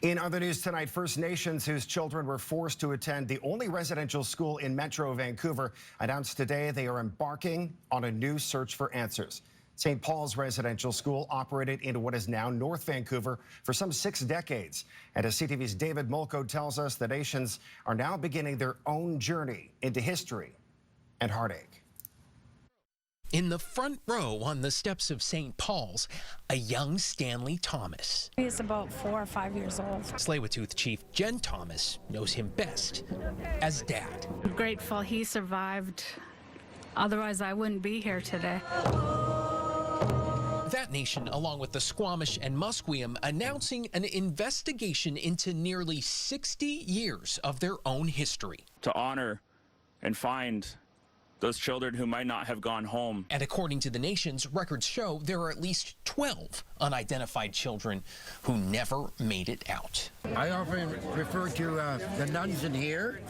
In other news tonight, First Nations whose children were forced to attend the only residential school in Metro Vancouver announced today they are embarking on a new search for answers. St. Paul's Residential School operated in what is now North Vancouver for some 6 decades. And as CTV's David Molko tells us, the nations are now beginning their own journey into history and heartache. In the front row on the steps of St. Paul's, a young Stanley Thomas. He's about 4 or 5 years old. Tsleil-Waututh Chief Jen Thomas knows him best as Dad. I'm grateful he survived. Otherwise, I wouldn't be here today. That nation, along with the Squamish and Musqueam, announcing an investigation into nearly 60 years of their own history. To honor and find those children who might not have gone home. And according to the nations, records show there are at least 12 unidentified children who never made it out. I often refer to the nuns in here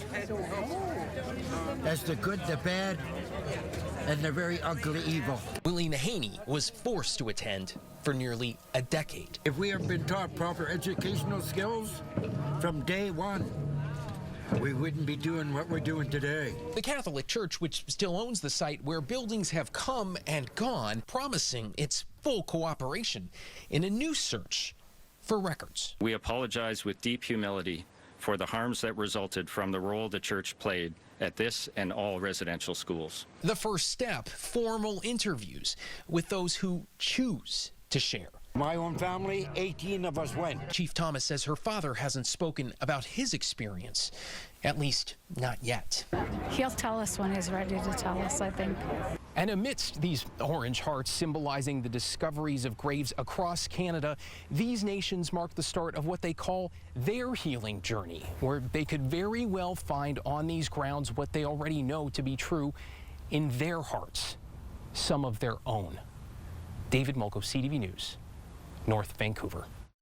as the good, the bad, and the very ugly evil. Willie Nahaney was forced to attend for nearly a decade. If we have been taught proper educational skills from day one, we wouldn't be doing what we're doing today. The Catholic Church, which still owns the site where buildings have come and gone, promising its full cooperation in a new search for records. We apologize with deep humility for the harms that resulted from the role the church played at this and all residential schools. The first step, formal interviews with those who choose to share. My own family, 18 of us went. Chief Thomas says her father hasn't spoken about his experience, at least not yet. He'll tell us when he's ready to tell us, I think. And amidst these orange hearts symbolizing the discoveries of graves across Canada, these nations mark the start of what they call their healing journey, where they could very well find on these grounds what they already know to be true in their hearts, some of their own. David Molko, CTV News, North Vancouver.